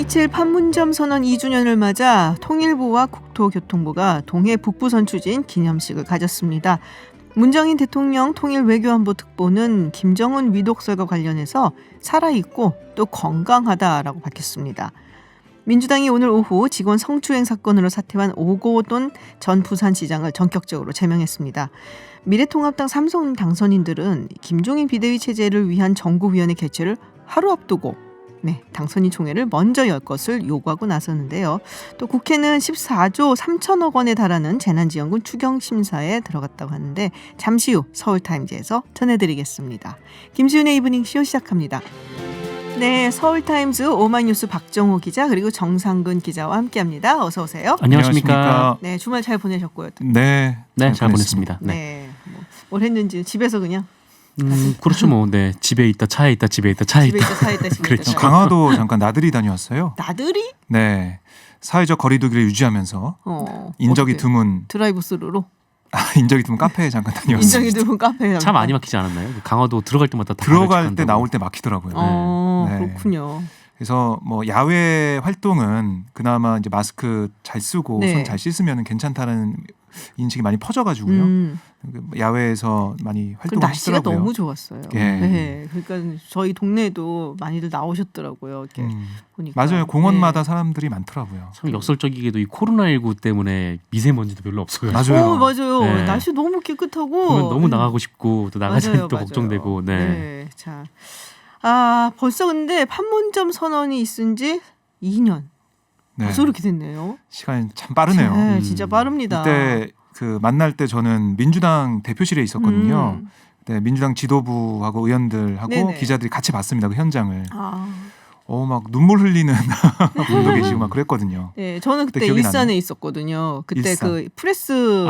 5.17 판문점 선언 2주년을 맞아 통일부와 국토교통부가 동해 북부선 추진 기념식을 가졌습니다. 문정인 대통령 통일외교안보 특보는 김정은 위독설과 관련해서 살아있고 또 건강하다라고 밝혔습니다. 민주당이 오늘 오후 직원 성추행 사건으로 사퇴한 오고돈 전 부산시장을 전격적으로 제명했습니다. 미래통합당 삼선 당선인들은 김종인 비대위 체제를 위한 정구위원회 개최를 하루 앞두고 당선인 총회를 먼저 열 것을 요구하고 나섰는데요. 또 국회는 14조 3천억 원에 달하는 재난지원금 추경심사에 들어갔다고 하는데 잠시 후 서울타임즈에서 전해드리겠습니다. 김지윤의 이브닝 쇼 시작합니다. 네, 서울타임즈 오마이뉴스 박정호 기자 그리고 정상근 기자와 함께합니다. 어서 오세요. 안녕하십니까. 네, 주말 잘 보내셨고요. 네, 잘 보냈습니다. 네, 뭘 했는지 집에서 그냥. 그렇죠. 뭐, 집에 있다, 차에 있다, 집에 있다, 차에 있다. 차에 있다, 집에 그렇죠. 있다. 강화도 잠깐 나들이 다녀왔어요. 나들이? 네, 사회적 거리두기를 유지하면서 인적이 어떻게? 드문 드라이브 스루로? 인적이 드문 카페에 잠깐 다녀왔습니다. 인적이 드문 카페에 차 많이 막히지 않았나요? 강화도 들어갈 때마다 다 들어갈 때 나올 때 막히더라고요. 네. 그렇군요. 그래서 뭐 야외 활동은 그나마 이제 마스크 잘 쓰고 네. 손 잘 씻으면 괜찮다는 인식이 많이 퍼져가지고요. 야외에서 많이 활동을 날씨가 하시더라고요. 너무 좋았어요. 예. 네, 그러니까 저희 동네에도 많이들 나오셨더라고요. 이렇게 보니까. 맞아요. 공원마다 사람들이 많더라고요. 참 역설적이게도 이 코로나19 때문에 미세먼지도 별로 없어요. 맞아요. 맞아요. 네. 날씨 너무 깨끗하고. 보면 너무 나가고 싶고 또 나가지 맞아요, 않으면 또 맞아요. 걱정되고. 네. 자, 벌써 근데 판문점 선언이 있은 지 2년. 네. 벌써 그렇게 됐네요. 시간이 참 빠르네요. 네, 진짜 빠릅니다. 그때 그 만날 때 저는 민주당 대표실에 있었거든요. 네, 민주당 지도부하고 의원들하고 네네. 기자들이 같이 봤습니다. 그 현장을. 아. 막 눈물 흘리는 분도 계시고 막 그랬거든요. 네, 저는 그때 기억이 일산에 나네요. 있었거든요. 그때 일산. 그 프레스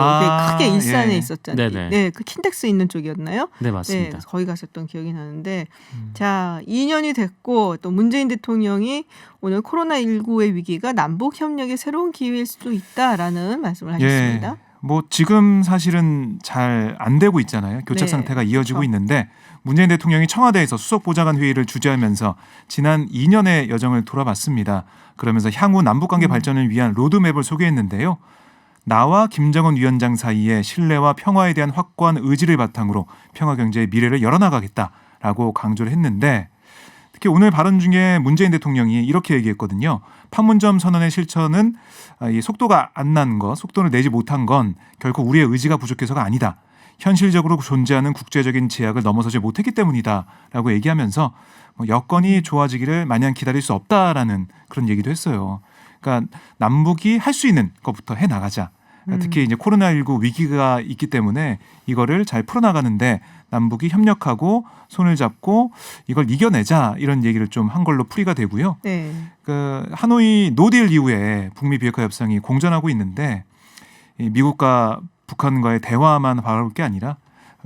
크게 일산에 예. 있었잖아요. 네네. 네, 그 킨텍스 있는 쪽이었나요? 네, 맞습니다. 네, 거기 갔었던 기억이 나는데 자, 2년이 됐고 또 문재인 대통령이 오늘 코로나19의 위기가 남북 협력의 새로운 기회일 수도 있다라는 말씀을 하셨습니다. 뭐 지금 사실은 잘 안 되고 있잖아요. 교착 네, 상태가 이어지고 그렇죠. 있는데 문재인 대통령이 청와대에서 수석보좌관 회의를 주재하면서 지난 2년의 여정을 돌아봤습니다. 그러면서 향후 남북관계 발전을 위한 로드맵을 소개했는데요. 나와 김정은 위원장 사이의 신뢰와 평화에 대한 확고한 의지를 바탕으로 평화경제의 미래를 열어나가겠다라고 강조를 했는데 특히 오늘 발언 중에 문재인 대통령이 이렇게 얘기했거든요. 판문점 선언의 실천은 이 속도가 안 난 것, 속도를 내지 못한 건 결코 우리의 의지가 부족해서가 아니다. 현실적으로 존재하는 국제적인 제약을 넘어서지 못했기 때문이다라고 얘기하면서 여건이 좋아지기를 마냥 기다릴 수 없다라는 그런 얘기도 했어요. 그러니까 남북이 할 수 있는 것부터 해 나가자. 특히 이제 코로나19 위기가 있기 때문에 이거를 잘 풀어나가는데 남북이 협력하고 손을 잡고 이걸 이겨내자 이런 얘기를 좀 한 걸로 풀이가 되고요. 네. 그 하노이 노딜 이후에 북미 비핵화 협상이 공전하고 있는데 이 미국과 북한과의 대화만 바라볼 게 아니라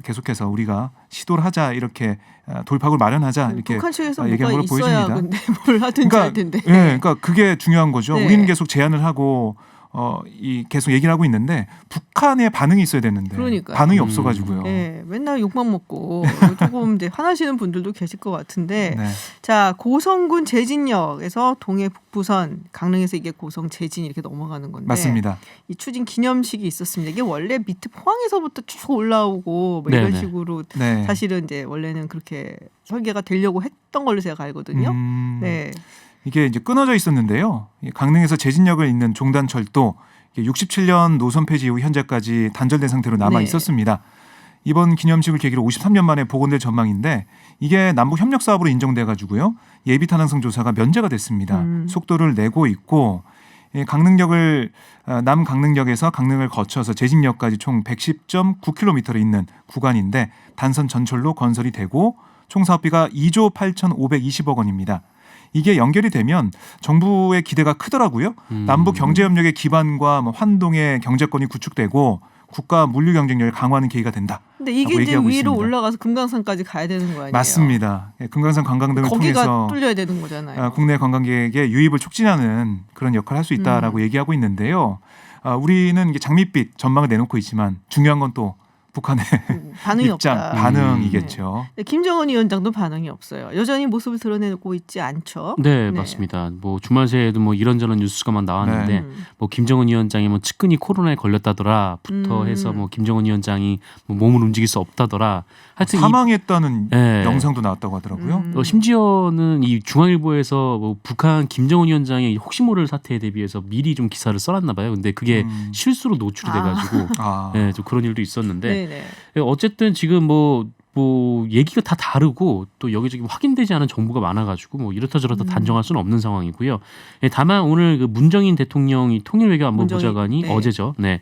계속해서 우리가 시도를 하자 이렇게 돌파구를 마련하자 이렇게 북한 측에서 얘기한 뭐가 걸로 있어야 보여집니다. 근데 뭘 하든지 할 텐데. 그러니까 그게 중요한 거죠. 네. 우리는 계속 제안을 하고 계속 얘기를 하고 있는데 북한의 반응이 있어야 되는데 그러니까요. 반응이 없어가지고요. 네, 맨날 욕만 먹고 조금 이제 화나시는 분들도 계실 것 같은데 네. 자, 고성군 제진역에서 동해 북부선 강릉에서 이게 고성 제진 이렇게 넘어가는 건데 맞습니다. 이 추진 기념식이 있었습니다. 이게 원래 밑에 포항에서부터 쭉 올라오고 뭐 이런 네네. 식으로 네. 사실은 이제 원래는 그렇게 설계가 되려고 했던 걸로 제가 알거든요. 네. 이게 이제 끊어져 있었는데요. 강릉에서 제진역을 잇는 종단철도 67년 노선 폐지 이후 현재까지 단절된 상태로 남아 네. 있었습니다. 이번 기념식을 계기로 53년 만에 복원될 전망인데 이게 남북 협력 사업으로 인정돼 가지고요. 예비 타당성 조사가 면제가 됐습니다. 속도를 내고 있고 강릉역을 남강릉역에서 강릉을 거쳐서 제진역까지 총 110.9km를 잇는 구간인데 단선 전철로 건설이 되고 총 사업비가 2조 8,520억 원입니다. 이게 연결이 되면 정부의 기대가 크더라고요. 남북 경제협력의 기반과 환동의 경제권이 구축되고 국가 물류 경쟁력을 강화하는 계기가 된다. 근데 이게 이제 위로 있습니다. 올라가서 금강산까지 가야 되는 거 아니에요? 맞습니다. 금강산 관광등을 거기가 통해서 뚫려야 되는 거잖아요. 국내 관광객의 유입을 촉진하는 그런 역할을 할 수 있다라고 얘기하고 있는데요. 우리는 이게 장밋빛 전망을 내놓고 있지만 중요한 건 또 북한의 반응이 입장, 없다. 반응이겠죠. 네. 김정은 위원장도 반응이 없어요. 여전히 모습을 드러내고 있지 않죠. 네, 맞습니다. 뭐 주말 새에도 뭐 이런저런 뉴스가 막 나왔는데 네. 뭐 김정은 위원장이 뭐 측근이 코로나에 걸렸다더라부터 해서 뭐 김정은 위원장이 뭐 몸을 움직일 수 없다더라. 하여튼 사망했다는 네. 영상도 나왔다고 하더라고요. 심지어는 이 중앙일보에서 뭐 북한 김정은 위원장의 혹시 모를 사태에 대비해서 미리 좀 기사를 써놨나 봐요. 근데 그게 실수로 노출이 돼가지고 네, 좀 그런 일도 있었는데 네네. 어쨌든 지금 뭐 얘기가 다 다르고 또 여기저기 확인되지 않은 정보가 많아가지고 뭐 이렇다 저렇다 단정할 수는 없는 상황이고요. 예, 다만 오늘 그 문정인 대통령이 통일외교안보보좌관이 네. 어제죠. 네.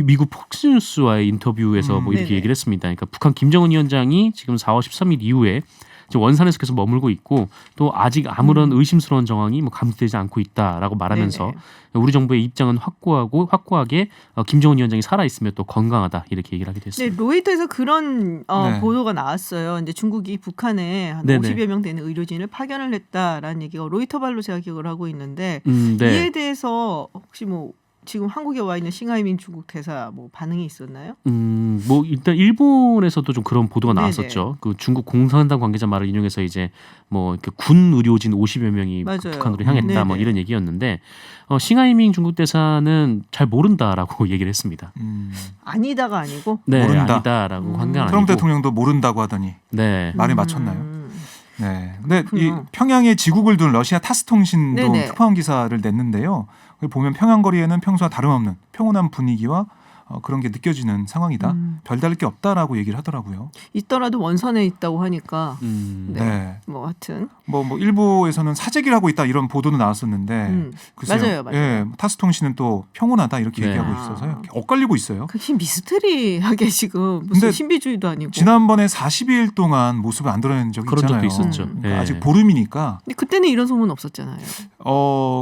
미국 폭스뉴스와의 인터뷰에서 뭐 이렇게 네네. 얘기를 했습니다. 그러니까 북한 김정은 위원장이 지금 4월 13일 이후에 지금 원산에서 계속 머물고 있고 또 아직 아무런 의심스러운 정황이 뭐 감지되지 않고 있다라고 말하면서 네네. 우리 정부의 입장은 확고하게 김정은 위원장이 살아 있으며 또 건강하다 이렇게 얘기를 하게 네, 됐습니다. 로이터에서 그런 네. 보도가 나왔어요. 이제 중국이 북한에 한 네네. 50여 명 되는 의료진을 파견을 했다라는 얘기가 로이터 발로 제가 기억을 하고 있는데 네. 이에 대해서 혹시 뭐 지금 한국에 와 있는 싱하이민 중국 대사 뭐 반응이 있었나요? 뭐 일단 일본에서도 좀 그런 보도가 네네. 나왔었죠. 그 중국 공산당 관계자 말을 인용해서 이제 뭐 이렇게 군 의료진 50여 명이 맞아요. 북한으로 향했다 뭐 네네. 이런 얘기였는데 싱하이밍 중국 대사는 잘 모른다라고 얘기를 했습니다. 아니다가 아니고 네, 모른다. 아니다라고 한 게 아니고. 트럼프 대통령도 모른다고 하더니 네. 말이 맞췄나요? 네. 근데 이 그렇군요. 평양에 지국을 둔 러시아 타스 통신도 네네. 특파원 기사를 냈는데요. 거기 보면 평양 거리에는 평소와 다름없는 평온한 분위기와 그런 게 느껴지는 상황이다. 별다를 게 없다라고 얘기를 하더라고요. 있더라도 원선에 있다고 하니까 네. 뭐 하여튼 뭐 일부에서는 사재기를 하고 있다 이런 보도도 나왔었는데 글쎄요. 맞아요. 예, 타스 통신은 또 평온하다 이렇게 네. 얘기하고 있어서요. 엇갈리고 있어요. 그게 미스터리하게 지금 무슨 근데 신비주의도 아니고. 지난번에 40일 동안 모습을 안 드러낸 적이 그런 적도 있잖아요. 있었죠. 그러니까 네. 아직 보름이니까 근데 그때는 이런 소문 없었잖아요.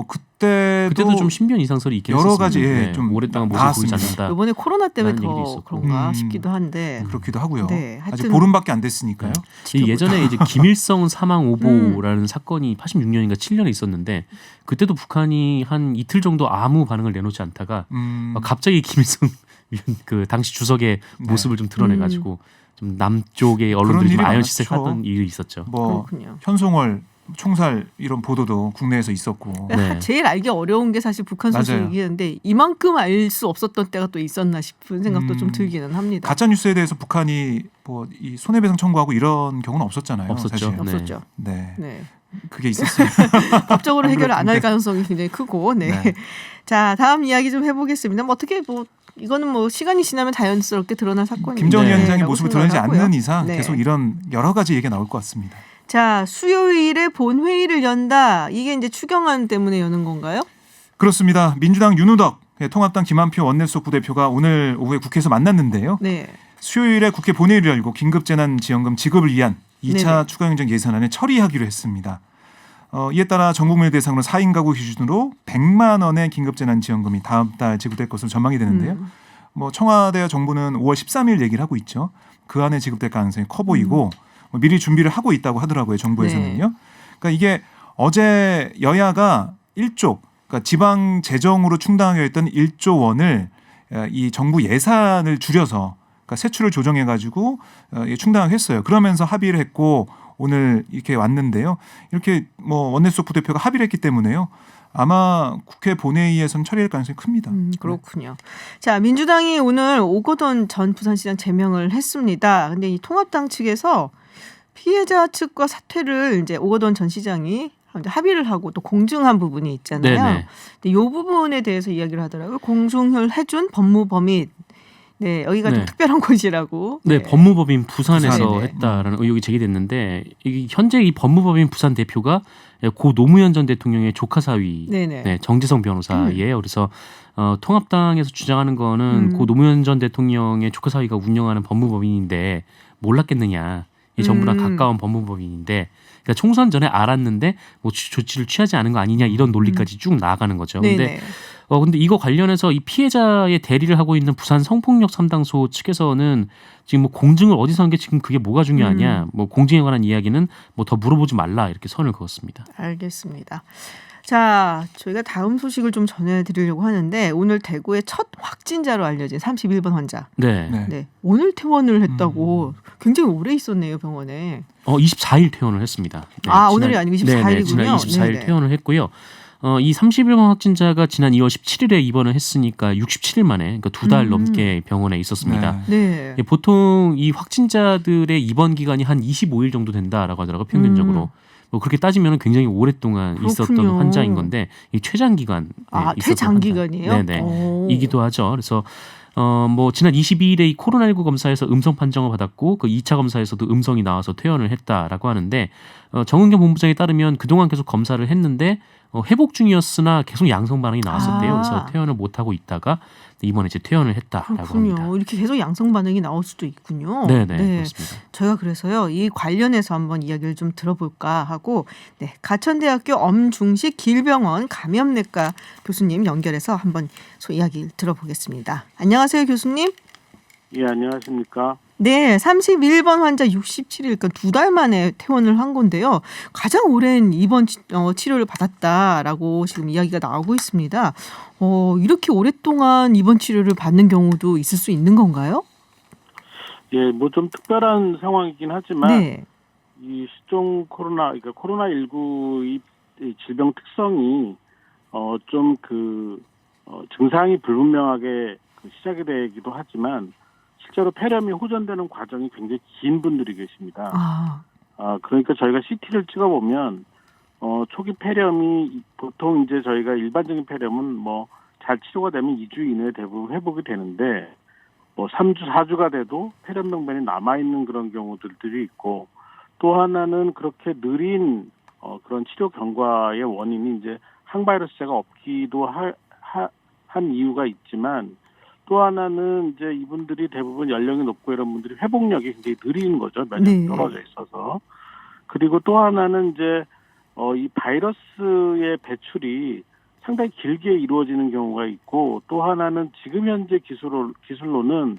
그때도 좀 신변 이상설이 있긴 여러 했었습니다. 가지, 예, 네. 좀 오랫동안 모습을 보이지 나왔습니다. 않는다. 이번에 코로나 때문에 라는 얘기도 더 있었고. 그런가 싶기도 한데. 그렇기도 하고요. 네, 아직 하여튼- 보름밖에 안 됐으니까요. 이 예전에 이제 김일성 사망 오보라는 사건이 86년인가 7년에 있었는데 그때도 북한이 한 이틀 정도 아무 반응을 내놓지 않다가 갑자기 김일성 그 당시 주석의 모습을 좀 드러내가지고 좀 남쪽의 언론들이 좀 일이 아연시색 많았죠. 하던 일이 있었죠. 뭐 그렇군요. 현송월 총살 이런 보도도 국내에서 있었고. 네. 제일 알기 어려운 게 사실 북한 맞아요. 소식이었는데 이만큼 알 수 없었던 때가 또 있었나 싶은 생각도 좀 들기는 합니다. 가짜 뉴스에 대해서 북한이 뭐 이 손해배상 청구하고 이런 경우는 없었잖아요. 없었죠. 사실. 네. 없었죠. 네. 네. 그게 있었어요. 법적으로 해결 안 할 그렇던데. 가능성이 굉장히 크고. 네. 네. 자, 다음 이야기 좀 해보겠습니다. 뭐 어떻게 뭐 이거는 뭐 시간이 지나면 자연스럽게 드러날 사건입니다. 김정은 네. 위원장의 라고 모습을 생각을 드러내지 하고요. 않는 이상 네. 계속 이런 여러 가지 얘기가 나올 것 같습니다. 자, 수요일에 본회의를 연다. 이게 이제 추경안 때문에 여는 건가요? 그렇습니다. 민주당 윤우덕, 통합당 김한표 원내수석 부대표가 오늘 오후에 국회에서 만났는데요. 네. 수요일에 국회 본회의를 열고 긴급재난지원금 지급을 위한 2차 네네. 추가행정 예산안을 처리하기로 했습니다. 이에 따라 전 국민을 대상으로 4인 가구 기준으로 100만 원의 긴급재난지원금이 다음 달 지급될 것으로 전망이 되는데요. 뭐 청와대와 정부는 5월 13일 얘기를 하고 있죠. 그 안에 지급될 가능성이 커 보이고 뭐 미리 준비를 하고 있다고 하더라고요. 정부에서는요. 네. 그러니까 이게 어제 여야가 1조, 그러니까 지방 재정으로 충당하기로 했던 1조 원을 이 정부 예산을 줄여서 그러니까 세출을 조정해 가지고 충당을 했어요. 그러면서 합의를 했고 오늘 이렇게 왔는데요. 이렇게 뭐 원내수석 부대표가 합의를 했기 때문에요. 아마 국회 본회의에서는 처리할 가능성이 큽니다. 그렇군요. 자, 민주당이 오늘 오거돈 전 부산시장 제명을 했습니다. 근데 이 통합당 측에서 피해자 측과 사퇴를 이제 오거돈 전 시장이 합의를 하고 또 공증한 부분이 있잖아요. 네네. 근데 이 부분에 대해서 이야기를 하더라고요. 공증을 해준 법무범인. 네, 여기가 좀 네. 특별한 곳이라고. 네, 법무법인 부산에서 부산이네. 했다라는 의혹이 제기됐는데 현재 이 법무법인 부산 대표가 고 노무현 전 대통령의 조카 사위 네네. 네, 정재성 변호사예요. 그래서 통합당에서 주장하는 거는 고 노무현 전 대통령의 조카 사위가 운영하는 법무법인인데 몰랐겠느냐. 이 정부랑 가까운 법무법인인데 그러니까 총선 전에 알았는데 뭐 조치를 취하지 않은 거 아니냐 이런 논리까지 쭉 나아가는 거죠. 근데 근데 이거 관련해서 이 피해자의 대리를 하고 있는 부산 성폭력 상담소 측에서는 지금 뭐 공증을 어디서 한 게 지금 그게 뭐가 중요하냐, 뭐 공증에 관한 이야기는 뭐 더 물어보지 말라 이렇게 선을 그었습니다. 알겠습니다. 자, 저희가 다음 소식을 좀 전해드리려고 하는데 오늘 대구의 첫 확진자로 알려진 31번 환자. 네. 네. 네, 오늘 퇴원을 했다고 굉장히 오래 있었네요 병원에. 24일 퇴원을 했습니다. 네, 아, 오늘이 아니고 24일이군요. 네, 지난 24일 네네. 퇴원을 했고요. 이 31번 확진자가 지난 2월 17일에 입원을 했으니까 67일 만에, 그러니까 2달 넘게 병원에 있었습니다. 네. 네. 보통 이 확진자들의 입원 기간이 한 25일 정도 된다라고 하더라고요. 평균적으로. 뭐 그렇게 따지면 굉장히 오랫동안 있었던 그렇군요. 환자인 건데 이 최장기간 아, 있었던 최장기간이에요? 환자. 네네. 오. 이기도 하죠. 그래서 뭐 지난 22일에 이 코로나19 검사에서 음성 판정을 받았고 그 2차 검사에서도 음성이 나와서 퇴원을 했다라고 하는데 정은경 본부장에 따르면 그동안 계속 검사를 했는데 회복 중이었으나 계속 양성 반응이 나왔었대요. 아. 그래서 퇴원을 못 하고 있다가 이번에 이제 퇴원을 했다라고 그렇군요. 합니다. 이렇게 계속 양성 반응이 나올 수도 있군요. 네네, 그렇습니다. 저희가 그래서요 이 관련해서 한번 이야기를 좀 들어볼까 하고 네, 가천대학교 엄중식 길병원 감염내과 교수님 연결해서 한번 이야기를 들어보겠습니다. 안녕하세요 교수님. 예, 안녕하십니까. 네, 31번 환자 67일, 그러니까 2달 만에 퇴원을 한 건데요. 가장 오랜 입원 치료를 받았다라고 지금 이야기가 나오고 있습니다. 이렇게 오랫동안 입원 치료를 받는 경우도 있을 수 있는 건가요? 예, 뭐 좀 특별한 상황이긴 하지만 네. 이 시종 그러니까 코로나19 이 질병 특성이 좀 증상이 불분명하게 시작이 되기도 하지만 실제로 폐렴이 호전되는 과정이 굉장히 긴 분들이 계십니다. 그러니까 저희가 CT를 찍어보면 초기 폐렴이 보통 이제 저희가 일반적인 폐렴은 뭐 잘 치료가 되면 2주 이내에 대부분 회복이 되는데 뭐 3주, 4주가 돼도 폐렴 병변이 남아있는 그런 경우들이 있고 또 하나는 그렇게 느린 그런 치료 경과의 원인이 이제 항바이러스제가 없기도 한 이유가 있지만 또 하나는 이제 이분들이 대부분 연령이 높고 이런 분들이 회복력이 굉장히 느린 거죠. 면역이 떨어져 있어서. 그리고 또 하나는 이제 이 바이러스의 배출이 상당히 길게 이루어지는 경우가 있고 또 하나는 지금 현재 기술로는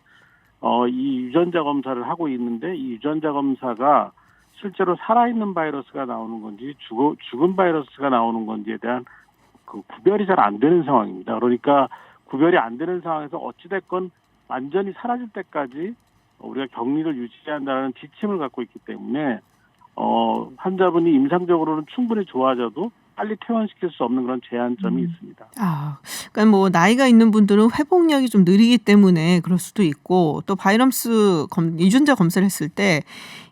이 유전자 검사를 하고 있는데 이 유전자 검사가 실제로 살아있는 바이러스가 나오는 건지 죽은 바이러스가 나오는 건지에 대한 그 구별이 잘 안 되는 상황입니다. 그러니까 구별이 안 되는 상황에서 어찌됐건 완전히 사라질 때까지 우리가 격리를 유지해야 한다는 지침을 갖고 있기 때문에 환자분이 임상적으로는 충분히 좋아져도 빨리 퇴원시킬 수 없는 그런 제한점이 있습니다. 그러니까 뭐 나이가 있는 분들은 회복력이 좀 느리기 때문에 그럴 수도 있고 또 바이러스 유전자 검사를 했을 때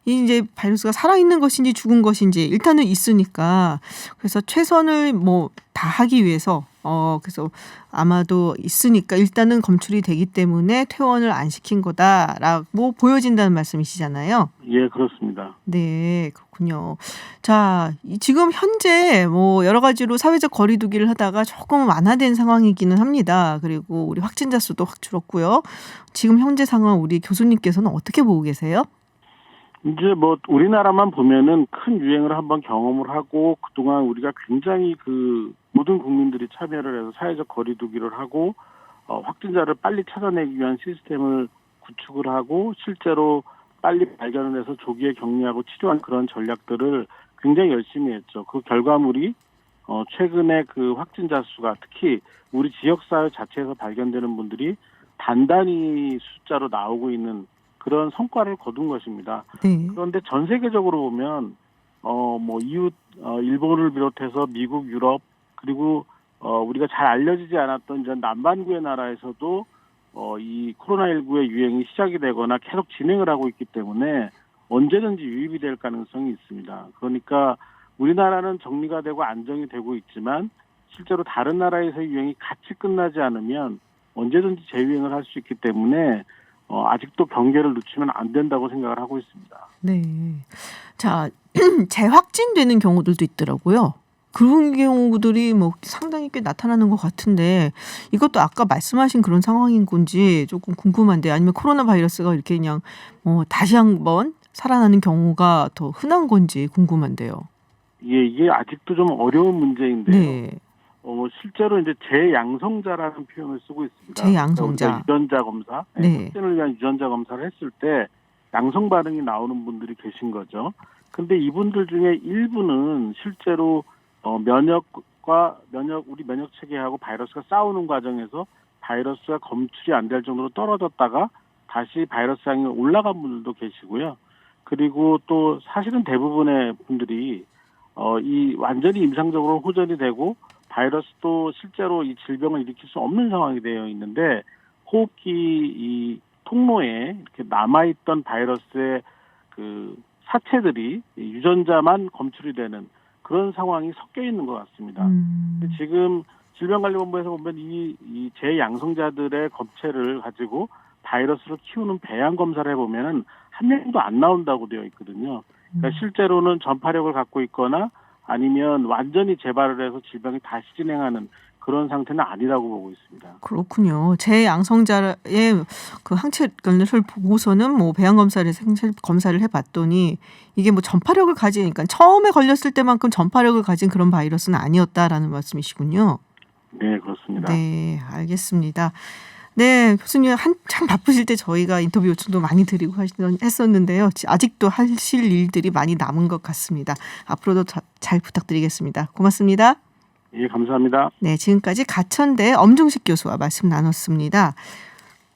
이제 바이러스가 살아있는 것인지 죽은 것인지 일단은 있으니까 그래서 최선을 뭐 다 하기 위해서 그래서 아마도 있으니까 일단은 검출이 되기 때문에 퇴원을 안 시킨 거다라고 보여진다는 말씀이시잖아요. 예, 그렇습니다. 네, 그렇군요. 자, 지금 현재 뭐 여러 가지로 사회적 거리두기를 하다가 조금 완화된 상황이기는 합니다. 그리고 우리 확진자 수도 확 줄었고요. 지금 현재 상황 우리 교수님께서는 어떻게 보고 계세요? 이제 뭐 우리나라만 보면은 큰 유행을 한번 경험을 하고 그동안 우리가 굉장히 모든 국민들이 참여를 해서 사회적 거리두기를 하고 확진자를 빨리 찾아내기 위한 시스템을 구축을 하고 실제로 빨리 발견을 해서 조기에 격리하고 치료한 그런 전략들을 굉장히 열심히 했죠. 그 결과물이 최근에 그 확진자 수가 특히 우리 지역사회 자체에서 발견되는 분들이 단단히 숫자로 나오고 있는 그런 성과를 거둔 것입니다. 네. 그런데 전 세계적으로 보면 뭐 이웃 일본을 비롯해서 미국, 유럽 그리고 우리가 잘 알려지지 않았던 이런 남반구의 나라에서도 이 코로나19의 유행이 시작이 되거나 계속 진행을 하고 있기 때문에 언제든지 유입이 될 가능성이 있습니다. 그러니까 우리나라는 정리가 되고 안정이 되고 있지만 실제로 다른 나라에서의 유행이 같이 끝나지 않으면 언제든지 재유행을 할 수 있기 때문에 아직도 경계를 늦추면 안 된다고 생각을 하고 있습니다. 네. 자, 재확진되는 경우들도 있더라고요. 그런 경우들이 뭐 상당히 꽤 나타나는 것 같은데 이것도 아까 말씀하신 그런 상황인 건지 조금 궁금한데 아니면 코로나 바이러스가 이렇게 그냥 다시 한번 살아나는 경우가 더 흔한 건지 궁금한데요. 예, 이게 아직도 좀 어려운 문제인데요. 네. 실제로 이제 재양성자라는 표현을 쓰고 있습니다. 재양성자. 그러니까 유전자 검사, 네. 확진을 위한 유전자 검사를 했을 때 양성 반응이 나오는 분들이 계신 거죠. 근데 이분들 중에 일부는 실제로 면역 면역과 우리 면역 체계하고 바이러스가 싸우는 과정에서 바이러스가 검출이 안 될 정도로 떨어졌다가 다시 바이러스 양이 올라간 분들도 계시고요. 그리고 또 사실은 대부분의 분들이 이 완전히 임상적으로 호전이 되고 바이러스도 실제로 이 질병을 일으킬 수 없는 상황이 되어 있는데 호흡기 이 통로에 이렇게 남아있던 바이러스의 그 사체들이 유전자만 검출이 되는 그런 상황이 섞여 있는 것 같습니다. 지금 질병관리본부에서 보면 이 재양성자들의 검체를 가지고 바이러스를 키우는 배양 검사를 해보면은 한 명도 안 나온다고 되어 있거든요. 그러니까 실제로는 전파력을 갖고 있거나 아니면 완전히 재발을 해서 질병이 다시 진행하는 그런 상태는 아니라고 보고 있습니다. 그렇군요. 재양성자의 그 항체를 보고서는 뭐 배양 검사를 생체 검사를 해봤더니 이게 뭐 전파력을 가지니까 처음에 걸렸을 때만큼 전파력을 가진 그런 바이러스는 아니었다라는 말씀이시군요. 네, 그렇습니다. 네, 알겠습니다. 네, 교수님 한참 바쁘실 때 저희가 인터뷰 요청도 많이 드리고 했었는데요. 아직도 하실 일들이 많이 남은 것 같습니다. 앞으로도 잘 부탁드리겠습니다. 고맙습니다. 예, 감사합니다. 네, 지금까지 가천대 엄중식 교수와 말씀 나눴습니다.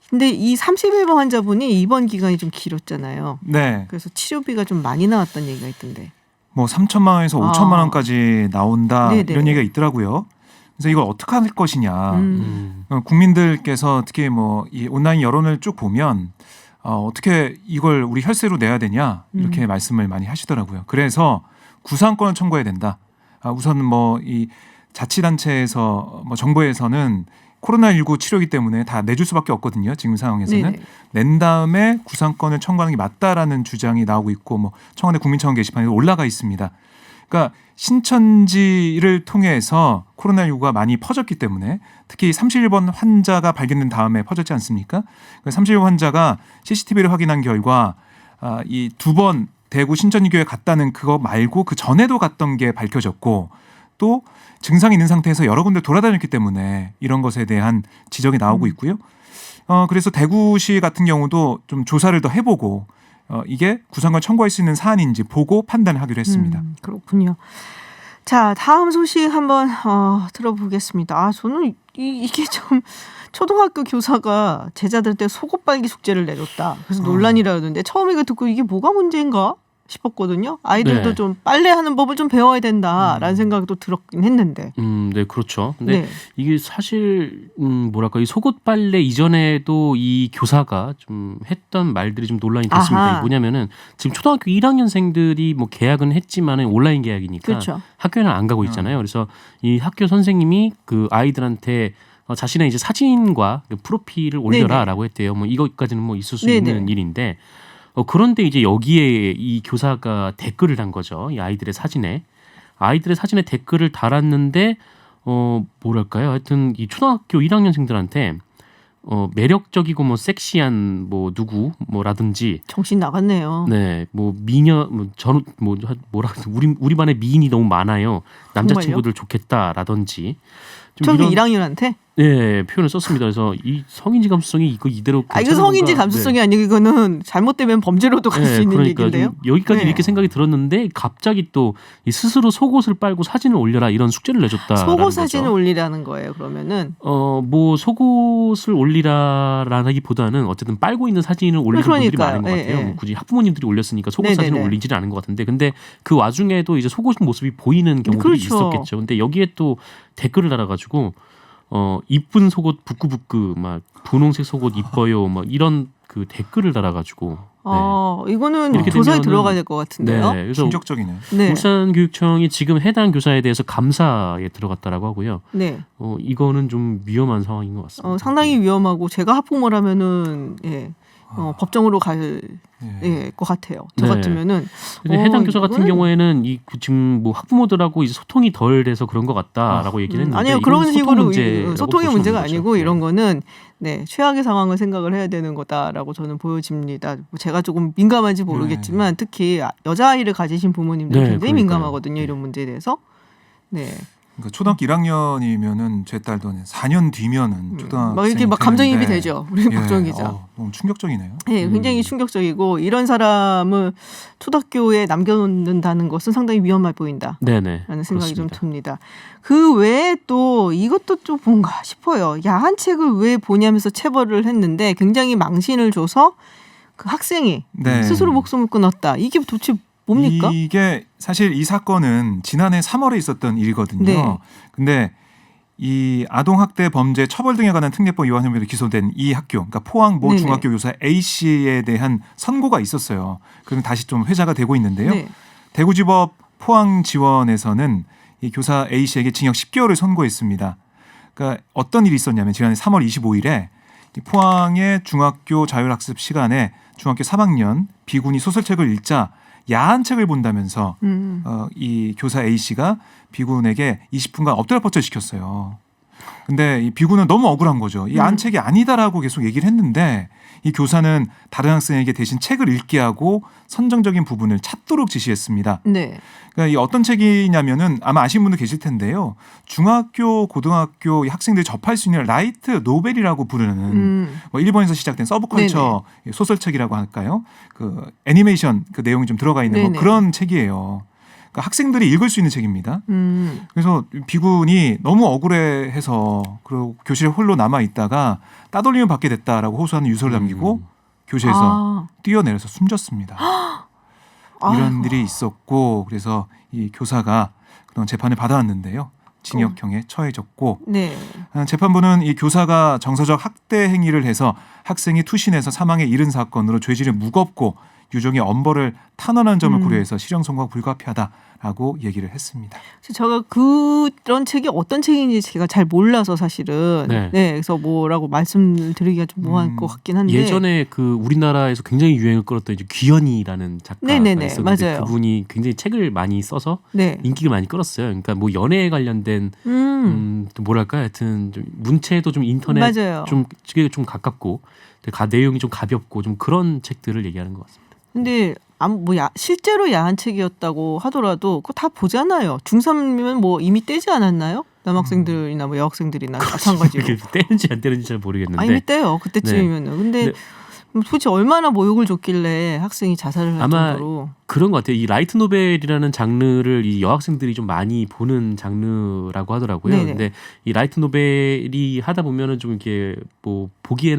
근데 이 31번 환자분이 입원 기간이 좀 길었잖아요. 네. 그래서 치료비가 좀 많이 나왔다는 얘기가 있던데. 뭐 3천만 원에서 5천만 원까지 나온다 네네. 이런 얘기가 있더라고요. 그래서 이걸 어떻게 할 것이냐. 음. 국민들께서 특히 뭐 이 온라인 여론을 쭉 보면 어떻게 이걸 우리 혈세로 내야 되냐 이렇게 말씀을 많이 하시더라고요. 그래서 구상권을 청구해야 된다. 우선 뭐 이 자치단체에서 뭐 정부에서는 코로나19 치료기 때문에 다 내줄 수밖에 없거든요. 지금 상황에서는. 네네. 낸 다음에 구상권을 청구하는 게 맞다라는 주장이 나오고 있고 뭐 청와대 국민청원 게시판에 올라가 있습니다. 그러니까 신천지를 통해서 코로나19가 많이 퍼졌기 때문에 특히 31번 환자가 발견된 다음에 퍼졌지 않습니까? 31번 환자가 CCTV를 확인한 결과 이 2번 대구 신천지교회 갔다는 그거 말고 그 전에도 갔던 게 밝혀졌고 또 증상이 있는 상태에서 여러 군데 돌아다녔기 때문에 이런 것에 대한 지적이 나오고 있고요. 그래서 대구시 같은 경우도 좀 조사를 더 해보고 이게 구상권 청구할 수 있는 사안인지 보고 판단을 하기로 했습니다. 그렇군요. 자, 다음 소식 한번 들어보겠습니다. 저는 이게 좀 초등학교 교사가 제자들한테 속옷 빨기 숙제를 내줬다. 그래서 논란이라는데 처음에 이거 듣고 이게 뭐가 문제인가 싶었거든요. 아이들도 네. 좀 빨래하는 법을 좀 배워야 된다라는 생각도 들었긴 했는데. 네, 그렇죠. 근데 네. 이게 사실 뭐랄까 이 속옷 빨래 이전에도 이 교사가 좀 했던 말들이 좀 논란이 됐습니다. 아하. 이게 뭐냐면은 지금 초등학교 1학년생들이 뭐 계약은 했지만은 온라인 계약이니까 그렇죠. 학교에는 안 가고 있잖아요. 그래서 이 학교 선생님이 그 아이들한테 자신의 이제 사진과 그 프로필을 올려라라고 했대요. 뭐 이것까지는 뭐 있을 수 네네. 있는 일인데 그런데 이제 여기에 이 교사가 댓글을 단 거죠. 이 아이들의 사진에 댓글을 달았는데 뭐랄까요? 하여튼 이 초등학교 1학년생들한테 매력적이고 뭐 섹시한 뭐 누구 뭐라든지 정신 나갔네요. 네, 뭐 미녀 뭐라 우리 반에 미인이 너무 많아요. 남자친구들 좋겠다라든지 좀 저기 이런 1학년한테? 네, 표현을 썼습니다. 그래서 이 성인지 감수성이 이거 이대로 이거 괜찮은 성인지 건가? 감수성이 아니고 이거는 잘못되면 범죄로도 갈 수 있는 그러니까 얘기인데요. 좀 여기까지 네. 이렇게 생각이 들었는데 갑자기 또 이 스스로 속옷을 빨고 사진을 올려라 이런 숙제를 내줬다. 속옷 사진을 올리라는 거예요. 그러면은 뭐 속옷을 올리라라기보다는 어쨌든 빨고 있는 사진을 올리는 분들이 그러니까요. 많은 것 같아요. 예, 예. 뭐 굳이 학부모님들이 올렸으니까 속옷 네네네. 사진을 올리지는 않은 것 같은데, 근데 그 와중에도 이제 속옷 모습이 보이는 경우들이 그렇죠. 있었겠죠. 근데 여기에 또 댓글을 달아가지고 이쁜 속옷 부끄부끄 막 분홍색 속옷 이뻐요 막 이런 그 댓글을 달아가지고. 이거는 이렇게 조사에 되면은- 들어가야 될 것 같은데요. 네, 그래서 충격적이네요. 네. 울산교육청이 지금 해당 교사에 대해서 감사에 들어갔다라고 하고요. 네. 이거는 좀 위험한 상황인 것 같습니다. 상당히 위험하고 제가 학부모라면은 법정으로 갈 것 같아요. 저 네. 같으면은. 근데 해당 교사 같은 이거는- 경우에는 지금 뭐 학부모들하고 이제 소통이 덜 돼서 그런 것 같다라고 얘기를 했는데 아니요, 이건 그런 소통 식으로 문제라고 소통의 볼 수는 문제가 없는 거죠. 아니고 네. 이런 거는 최악의 상황을 생각을 해야 되는 거다라고 저는 보여집니다. 제가 조금 민감한지 모르겠지만 특히 여자아이를 가지신 부모님들은 네, 굉장히 그러니까요. 민감하거든요. 이런 문제에 대해서. 네. 그러니까 초등학교 1학년이면은 제 딸도 4년 뒤면은 초등학생 막 이렇게 막 감정이입이 되죠. 우리 박정 기자. 너무 충격적이네요. 네, 굉장히 충격적이고 이런 사람을 초등학교에 남겨놓는다는 것은 상당히 위험해 보인다. 네네. 라는 생각이 그렇습니다. 좀 듭니다. 그 외에 또 이것도 좀 뭔가 싶어요. 야한 책을 왜 보냐면서 체벌을 했는데 굉장히 망신을 줘서 그 학생이 네. 스스로 목숨을 끊었다. 이게 도대체 뭡니까? 이게 사실 이 사건은 지난해 3월에 있었던 일이거든요. 네. 근데 이 아동학대 범죄 처벌 등에 관한 특례법 위반 혐의로 기소된 이 학교, 그러니까 포항 모 네네. 중학교 교사 A 씨에 대한 선고가 있었어요. 그럼 다시 좀 회자가 되고 있는데요. 네. 대구지법 포항지원에서는 이 교사 A 씨에게 징역 10개월을 선고했습니다. 그러니까 어떤 일이 있었냐면 지난해 3월 25일에 포항의 중학교 자율학습 시간에 중학교 3학년 B군이 소설책을 읽자 야한 책을 본다면서 이 교사 A 씨가 B군에게 20분간 엎드려 뻗쳐 시켰어요. 근데 이 B군은 너무 억울한 거죠. 이 야한 책이 아니다라고 계속 얘기를 했는데 이 교사는 다른 학생에게 대신 책을 읽게 하고 선정적인 부분을 찾도록 지시했습니다. 네. 그러니까 이 어떤 책이냐면은 아마 아시는 분도 계실 텐데요. 중학교, 고등학교 학생들이 접할 수 있는 라이트 노벨이라고 부르는 뭐 일본에서 시작된 서브컬처 소설책이라고 할까요? 그 애니메이션 그 내용이 좀 들어가 있는 뭐 네네. 그런 책이에요. 그러니까 학생들이 읽을 수 있는 책입니다. 그래서 B군이 너무 억울해해서 그리고 교실에 홀로 남아 있다가 따돌림을 받게 됐다라고 호소하는 유서를 남기고 교실에서 뛰어내려서 숨졌습니다. 이런 일이 있었고 그래서 이 교사가 그동안 재판을 받아왔는데요. 징역형에 처해졌고 네. 재판부는 이 교사가 정서적 학대 행위를 해서 학생이 투신해서 사망에 이른 사건으로 죄질이 무겁고 유족의 엄벌을 탄원한 점을 고려해서 실형 선고가 불가피하다라고 얘기를 했습니다. 제가 그런 책이 어떤 책인지 제가 잘 몰라서 사실은 네. 그래서 뭐라고 말씀을 드리기가 좀 뭐할 것 같긴 한데 예전에 그 우리나라에서 굉장히 유행을 끌었던 이제 귀현이라는 작가가 네네네, 있었는데 맞아요. 그분이 굉장히 책을 많이 써서 네. 인기를 많이 끌었어요. 그러니까 뭐 연애에 관련된 또 뭐랄까 하여튼 좀 문체도 좀 인터넷 맞아요. 좀 쪽에 좀 가깝고 내용이 좀 가볍고 좀 그런 책들을 얘기하는 것 같습니다. 근데 실제로 야한 책이었다고 하더라도 그거 다 보잖아요. 중3이면 뭐 이미 떼지 않았나요? 남학생들이나 뭐 여학생들이나 마찬가지로. 이게 떼는지 안 떼는지 잘 모르겠는데 이미 떼요. 그때쯤이면은. 근데 네. 도대체 얼마나 모욕을 줬길래 학생이 자살을 할 아마 정도로. 그런 것 같아요. 이 라이트 노벨이라는 장르를 이 여학생들이 좀 많이 보는 장르라고 하더라고요. 네네. 근데 이 라이트 노벨이 하다 보면은 좀 이렇게 뭐 보기에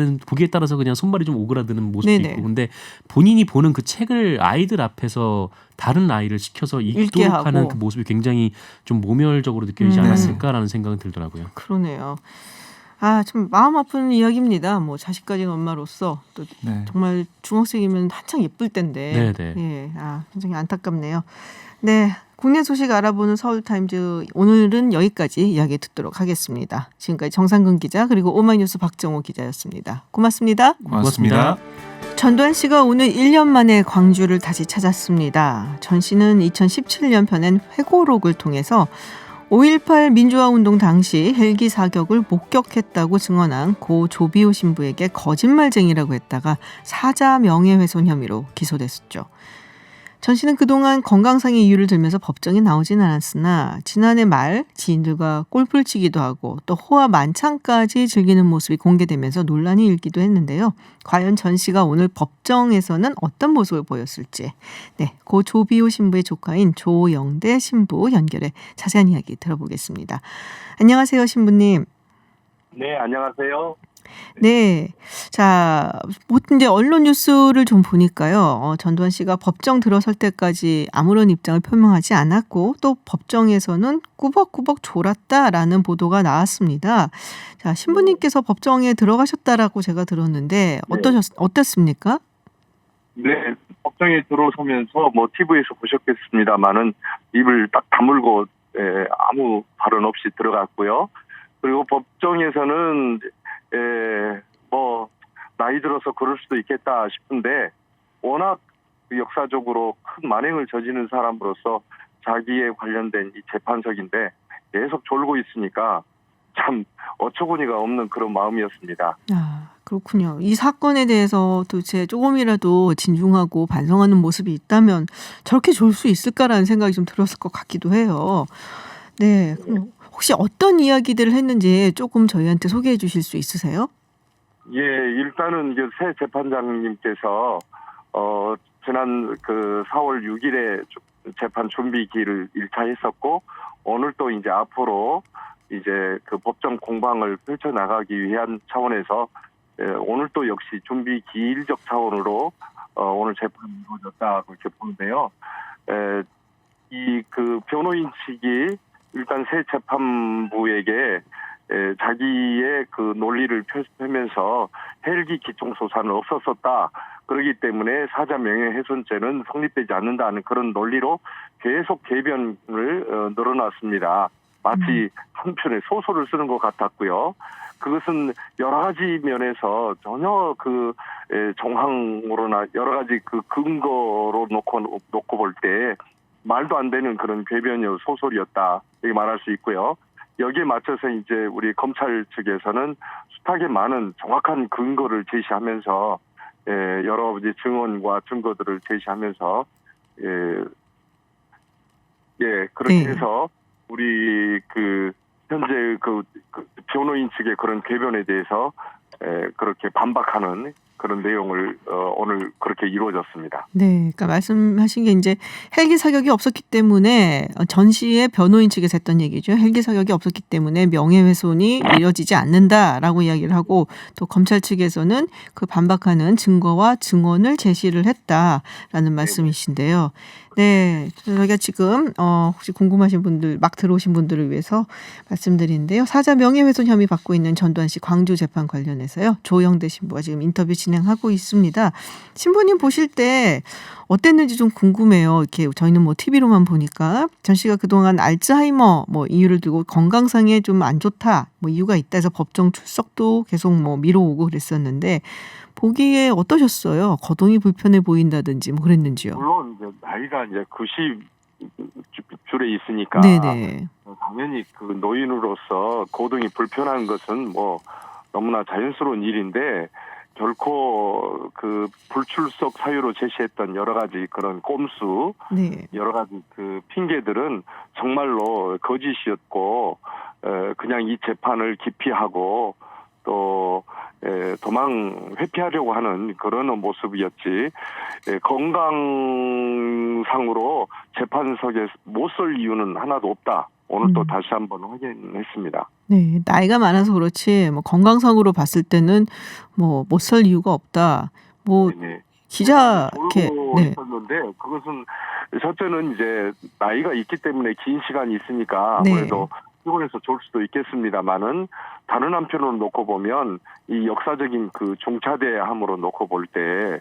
따라서 그냥 손발이 좀 오그라드는 모습도 네네. 있고, 근데 본인이 보는 그 책을 아이들 앞에서 다른 아이를 시켜서 읽게 읽도록 하고. 하는 그 모습이 굉장히 좀 모멸적으로 느껴지지 않았을까라는 생각이 들더라고요. 그러네요. 좀 마음 아픈 이야기입니다. 뭐 자식 가진 엄마로서 또 네. 정말 중학생이면 한창 예쁠 때인데. 네네. 예, 굉장히 안타깝네요. 네, 국내 소식 알아보는 서울타임즈 오늘은 여기까지 이야기 듣도록 하겠습니다. 지금까지 정상근 기자 그리고 오마이뉴스 박정호 기자였습니다. 고맙습니다. 고맙습니다. 전두환 씨가 오늘 1년 만에 광주를 다시 찾았습니다. 전 씨는 2017년 펴낸 회고록을 통해서 5.18 민주화운동 당시 헬기 사격을 목격했다고 증언한 고 조비오 신부에게 거짓말쟁이라고 했다가 사자 명예훼손 혐의로 기소됐었죠. 전 씨는 그동안 건강상의 이유를 들면서 법정에 나오진 않았으나 지난해 말 지인들과 골프를 치기도 하고 또 호화 만찬까지 즐기는 모습이 공개되면서 논란이 일기도 했는데요. 과연 전 씨가 오늘 법정에서는 어떤 모습을 보였을지 고 조비오 신부의 조카인 조영대 신부 연결해 자세한 이야기 들어보겠습니다. 안녕하세요, 신부님. 네, 안녕하세요. 네. 자, 이제 언론 뉴스를 좀 보니까요. 전두환 씨가 법정 들어설 때까지 아무런 입장을 표명하지 않았고 또 법정에서는 꾸벅꾸벅 졸았다라는 보도가 나왔습니다. 자, 신부님께서 법정에 들어가셨다라고 제가 들었는데 어땠습니까? 네, 법정에 들어서면서 뭐 TV에서 보셨겠습니다만은 입을 딱 다물고 아무 발언 없이 들어갔고요. 그리고 법정에서는 뭐 나이 들어서 그럴 수도 있겠다 싶은데 워낙 역사적으로 큰 만행을 저지른 사람으로서 자기에 관련된 이 재판석인데 계속 졸고 있으니까 참 어처구니가 없는 그런 마음이었습니다. 그렇군요. 이 사건에 대해서 도대체 조금이라도 진중하고 반성하는 모습이 있다면 저렇게 졸 수 있을까라는 생각이 좀 들었을 것 같기도 해요. 네. 혹시 어떤 이야기들을 했는지 조금 저희한테 소개해 주실 수 있으세요? 예, 일단은 이제 새 재판장님께서 지난 그 4월 6일에 재판 준비기를 1차 했었고 오늘 또 이제 앞으로 이제 그 법정 공방을 펼쳐 나가기 위한 차원에서 오늘 또 역시 준비 기일적 차원으로 오늘 재판이 이루어졌다 그렇게 보는데요. 이 그 변호인 측이 일단 새 재판부에게 자기의 그 논리를 펼면서 헬기 기총소사는 없었었다. 그렇기 때문에 사자 명예훼손죄는 성립되지 않는다는 그런 논리로 계속 개변을 늘어났습니다. 마치 한 편의 소설을 쓰는 것 같았고요. 그것은 여러 가지 면에서 전혀 그 정황으로나 여러 가지 그 근거로 놓고 볼 때 말도 안 되는 그런 궤변이요 소설이었다 이렇게 말할 수 있고요. 여기에 맞춰서 이제 우리 검찰 측에서는 숱하게 많은 정확한 근거를 제시하면서 여러 가지 증언과 증거들을 제시하면서 그렇게 네. 해서 우리 그 현재 그 변호인 측의 그런 궤변에 대해서 그렇게 반박하는 그런 내용을 오늘 그렇게 이루어졌습니다. 네, 그러니까 말씀하신 게 이제 헬기 사격이 없었기 때문에 전시의 변호인 측에서 했던 얘기죠. 헬기 사격이 없었기 때문에 명예훼손이 이뤄지지 않는다라고 이야기를 하고 또 검찰 측에서는 그 반박하는 증거와 증언을 제시를 했다라는 말씀이신데요. 네, 저희가 지금 혹시 궁금하신 분들 막 들어오신 분들을 위해서 말씀드리는데요. 사자 명예훼손 혐의 받고 있는 전두환 씨 광주 재판 관련해서요. 조영대 신부가 지금 인터뷰 진행하고 있습니다. 신부님 보실 때 어땠는지 좀 궁금해요. 이렇게 저희는 뭐 TV로만 보니까 전 씨가 그동안 알츠하이머 뭐 이유를 들고 건강상에 좀 안 좋다 뭐 이유가 있다 해서 법정 출석도 계속 뭐 미뤄오고 그랬었는데 보기에 어떠셨어요? 거동이 불편해 보인다든지 뭐 그랬는지요? 물론 이제 나이가 이제 90 줄에 있으니까 네네. 당연히 그 노인으로서 거동이 불편한 것은 뭐 너무나 자연스러운 일인데 결코 그 불출석 사유로 제시했던 여러 가지 그런 꼼수, 네. 여러 가지 그 핑계들은 정말로 거짓이었고 그냥 이 재판을 기피하고 또 도망 회피하려고 하는 그런 모습이었지 건강상으로 재판석에 못 설 이유는 하나도 없다. 오늘 또 다시 한번 확인했습니다. 네, 나이가 많아서 그렇지 뭐 건강상으로 봤을 때는 뭐 못 설 이유가 없다. 뭐 네. 기자 이렇게 졸고 네. 있었는데 그것은 첫째는 이제 나이가 있기 때문에 긴 시간이 있으니까 네. 아무래도 피곤해서 졸 수도 있겠습니다만은 다른 한편으로 놓고 보면 이 역사적인 그 중차대함으로 놓고 볼 때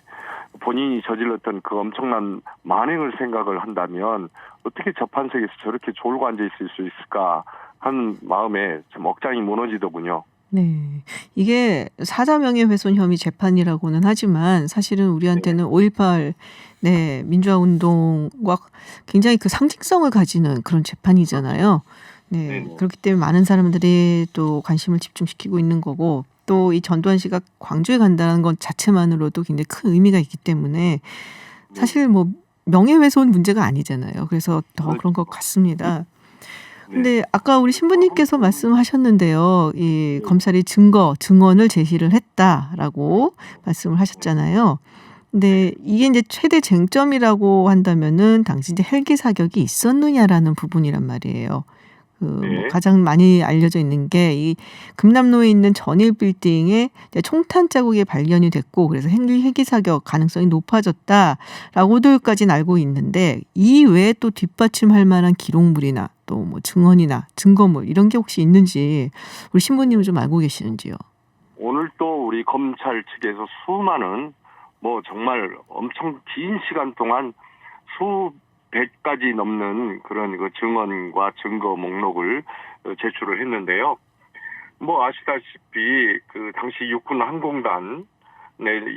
본인이 저질렀던 그 엄청난 만행을 생각을 한다면 어떻게 재판석에서 저렇게 졸고 앉아 있을 수 있을까 하는 마음에 좀 억장이 무너지더군요. 네. 이게 사자 명예훼손 혐의 재판이라고는 하지만 사실은 우리한테는 5.18 네, 민주화 운동과 굉장히 그 상징성을 가지는 그런 재판이잖아요. 네. 네네. 그렇기 때문에 많은 사람들이 또 관심을 집중시키고 있는 거고 또 이 전두환 씨가 광주에 간다는 것 자체만으로도 굉장히 큰 의미가 있기 때문에 사실 뭐 명예훼손 문제가 아니잖아요. 그래서 더 그런 것 같습니다. 근데 아까 우리 신부님께서 말씀하셨는데요. 이 검찰이 증언을 제시를 했다라고 말씀을 하셨잖아요. 근데 이게 이제 최대 쟁점이라고 한다면은 당시 이제 헬기 사격이 있었느냐라는 부분이란 말이에요. 뭐 가장 많이 알려져 있는 게 이 금남로에 있는 전일 빌딩에 이제 총탄 자국이 발견이 됐고 그래서 헬기 사격 가능성이 높아졌다라고들까지는 알고 있는데 이 외에 또 뒷받침할 만한 기록물이나 또 뭐 증언이나 증거물 이런 게 혹시 있는지 우리 신부님은 좀 알고 계시는지요? 오늘 또 우리 검찰 측에서 수많은 뭐 정말 엄청 긴 시간 동안 수백 가지 넘는 그런 그 증언과 증거 목록을 제출을 했는데요. 뭐 아시다시피 그 당시 육군 항공단의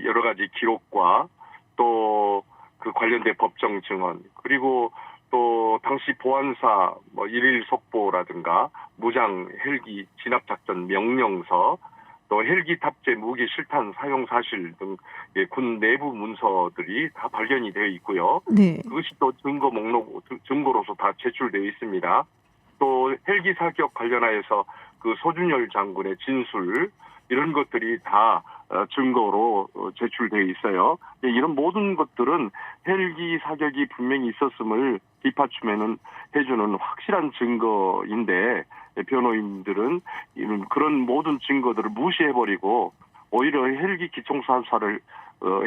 여러 가지 기록과 또 그 관련된 법정 증언 그리고 또 당시 보안사 뭐 일일 속보라든가 무장 헬기 진압 작전 명령서 또 헬기 탑재 무기 실탄 사용 사실 등 군 내부 문서들이 다 발견이 되어 있고요. 네. 그것이 또 증거로서 다 제출되어 있습니다. 또 헬기 사격 관련하여서 그 소준열 장군의 진술 이런 것들이 다 증거로 제출되어 있어요. 이런 모든 것들은 헬기 사격이 분명히 있었음을 뒷받침해는 해주는 확실한 증거인데 변호인들은 그런 모든 증거들을 무시해버리고 오히려 헬기 기총사살을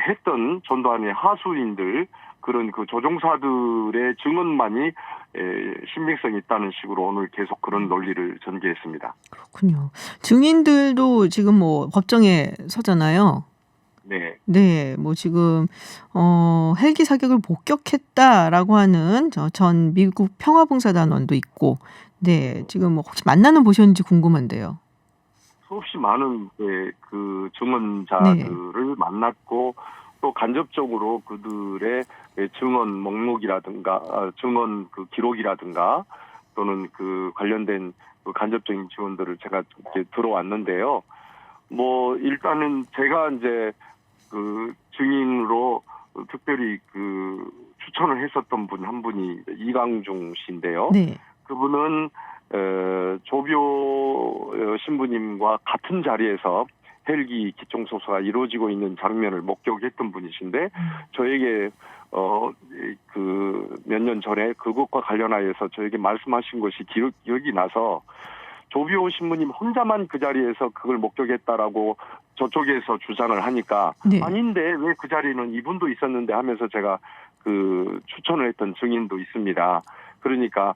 했던 전두환의 하수인들 그런 그 조종사들의 증언만이 신빙성이 있다는 식으로 오늘 계속 그런 논리를 전개했습니다. 그렇군요. 증인들도 지금 뭐 법정에 서잖아요. 네. 네, 뭐 지금 헬기 사격을 목격했다라고 하는 전 미국 평화봉사단원도 있고, 네, 지금 뭐 혹시 만나는 보셨는지 궁금한데요. 수없이 많은 그 증언자들을 만났고 또 간접적으로 그들의 증언 목록이라든가 증언 그 기록이라든가 또는 그 관련된 그 간접적인 지원들을 제가 이렇게 들어왔는데요. 뭐 일단은 제가 이제 그 증인으로 특별히 그 추천을 했었던 분 한 분이 이강중 씨인데요. 네. 그분은 조비오 신부님과 같은 자리에서 헬기 기총소사가 이루어지고 있는 장면을 목격했던 분이신데 저에게 그 몇 년 전에 그것과 관련하여서 저에게 말씀하신 것이 기억이 나서 조비오 신부님 혼자만 그 자리에서 그걸 목격했다라고 저쪽에서 주장을 하니까 네. 아닌데 왜 그 자리는 이분도 있었는데 하면서 제가 그 추천을 했던 증인도 있습니다. 그러니까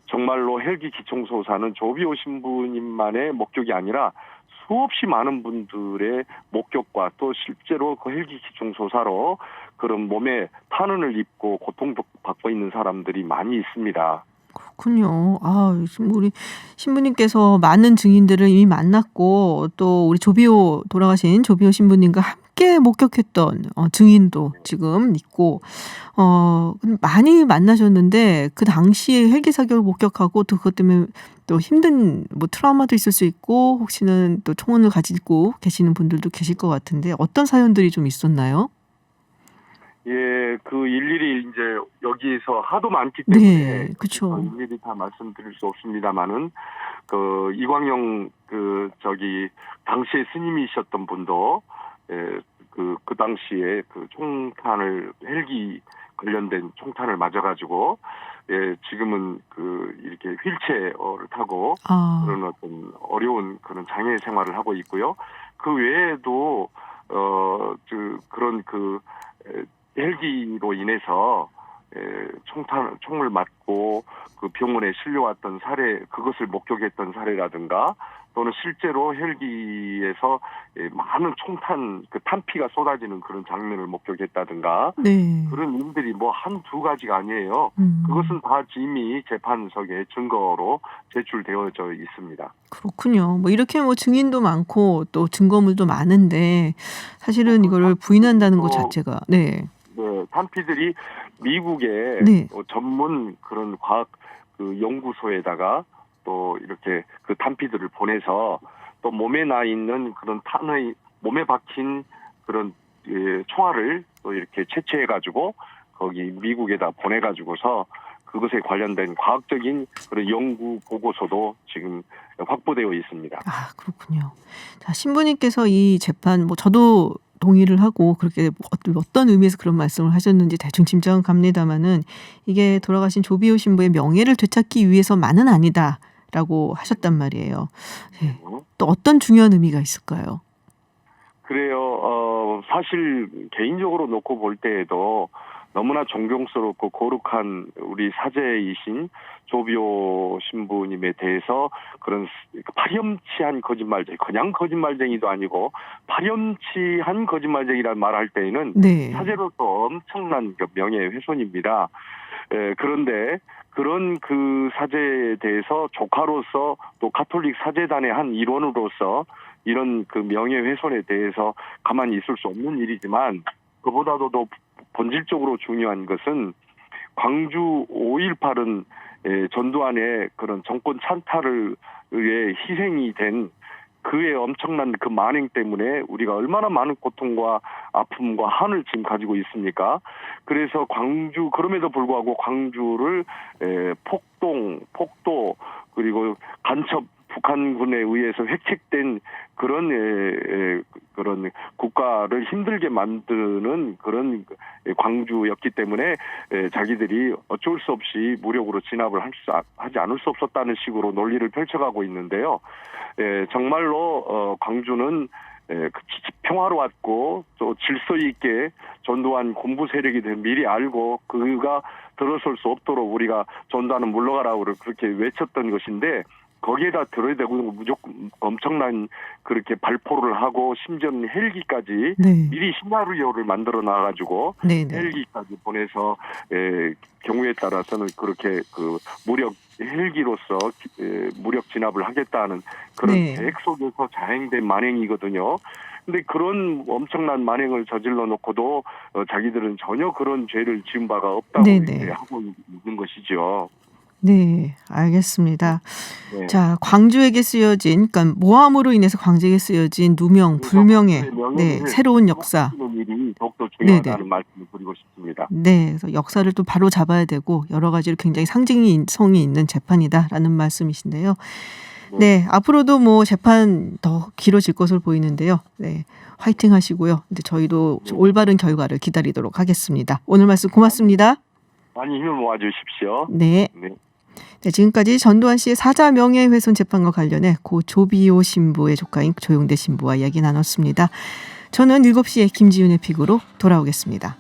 정말로 헬기 기총소사는 조비오 신부님만의 목격이 아니라 수없이 많은 분들의 목격과 또 실제로 그 헬기 기총소사로 그런 몸에 탄원을 입고 고통받고 있는 사람들이 많이 있습니다. 그렇군요. 지금 우리 신부님께서 많은 증인들을 이미 만났고 또 우리 돌아가신 조비오 신부님과 함께 목격했던 증인도 지금 있고 많이 만나셨는데 그 당시에 헬기 사격을 목격하고 또 그것 때문에 또 힘든 뭐 트라우마도 있을 수 있고 혹시는 또 총혼을 가지고 계시는 분들도 계실 것 같은데 어떤 사연들이 좀 있었나요? 예, 그 일일이 이제 여기서 하도 많기 때문에 네, 그렇죠. 일일이 다 말씀드릴 수 없습니다만은 그 이광영 당시에 스님이셨던 분도 그 당시에 그 총탄을 헬기 관련된 총탄을 맞아가지고 지금은 그 이렇게 휠체어를 타고 그런 어떤 어려운 그런 장애 생활을 하고 있고요. 그 외에도 그런 헬기로 인해서 총을 맞고 그 병원에 실려왔던 사례, 그것을 목격했던 사례라든가 또는 실제로 헬기에서 많은 총탄, 그 탄피가 쏟아지는 그런 장면을 목격했다든가 네. 그런 일들이 뭐 한두 가지가 아니에요. 그것은 다 이미 재판석에 증거로 제출되어져 있습니다. 그렇군요. 뭐 이렇게 뭐 증인도 많고 또 증거물도 많은데 사실은 이거를 부인한다는 것 자체가 네, 탄피들이 미국의 네. 전문 그런 과학 그 연구소에다가 또 이렇게 그 탄피들을 보내서 또 몸에 나 있는 그런 몸에 박힌 그런 총알을 또 이렇게 채취해가지고 거기 미국에다 보내가지고서 그것에 관련된 과학적인 그런 연구 보고서도 지금 확보되어 있습니다. 그렇군요. 자, 신부님께서 이 재판 뭐 저도 동의를 하고 그렇게 어떤 의미에서 그런 말씀을 하셨는지 대충 짐작은 갑니다만은 이게 돌아가신 조비오 신부의 명예를 되찾기 위해서만은 아니다라고 하셨단 말이에요. 네. 또 어떤 중요한 의미가 있을까요? 그래요. 사실 개인적으로 놓고 볼 때에도 너무나 존경스럽고 거룩한 우리 사제이신 조비오 신부님에 대해서 그런 파렴치한 거짓말쟁이, 그냥 거짓말쟁이도 아니고 파렴치한 거짓말쟁이라는 말할 때에는 네. 사제로서 엄청난 명예훼손입니다. 그런데 그런 그 사제에 대해서 조카로서 또 가톨릭 사제단의 한 일원으로서 이런 그 명예훼손에 대해서 가만히 있을 수 없는 일이지만 그보다도 더 본질적으로 중요한 것은 광주 5.18은 전두환의 그런 정권 찬탈을 위해 희생이 된 그의 엄청난 그 만행 때문에 우리가 얼마나 많은 고통과 아픔과 한을 지금 가지고 있습니까? 그래서 그럼에도 불구하고 광주를 폭도 그리고 간첩 북한군에 의해서 획책된 그런 국가를 힘들게 만드는 그런 광주였기 때문에 자기들이 어쩔 수 없이 무력으로 진압을 하지 않을 수 없었다는 식으로 논리를 펼쳐가고 있는데요. 정말로 광주는 평화로웠고 또 질서 있게 전두환 군부 세력이 미리 알고 그가 들어설 수 없도록 우리가 전두환은 물러가라고 그렇게 외쳤던 것인데, 거기에다 들어야 되고 무조건 엄청난 그렇게 발포를 하고 심지어는 헬기까지 네. 미리 시나리오를 만들어 놔가지고 네네. 헬기까지 보내서 경우에 따라서는 그렇게 그 헬기로서 무력 진압을 하겠다는 그런 네. 계획 속에서 자행된 만행이거든요. 근데 그런 엄청난 만행을 저질러 놓고도 자기들은 전혀 그런 죄를 지은 바가 없다고 네네. 이렇게 하고 있는 것이죠. 네, 알겠습니다. 네. 자, 광주에게 쓰여진, 그러니까 모함으로 인해서 광주에게 쓰여진 누명, 불명예, 네, 새로운 역사. 일이 더욱더 네네. 중요하다는 말씀을 드리고 싶습니다. 네, 그래서 역사를 또 바로 잡아야 되고 여러 가지로 굉장히 상징성이 있는 재판이다라는 말씀이신데요. 네, 앞으로도 뭐 재판 더 길어질 것으로 보이는데요. 네, 화이팅 하시고요. 근데 저희도 좀 올바른 결과를 기다리도록 하겠습니다. 오늘 말씀 고맙습니다. 많이 힘을 모아주십시오. 네. 네. 네, 지금까지 전두환 씨의 사자 명예훼손 재판과 관련해 고 조비오 신부의 조카인 조용대 신부와 이야기 나눴습니다. 저는 7시에 김지윤의 픽으로 돌아오겠습니다.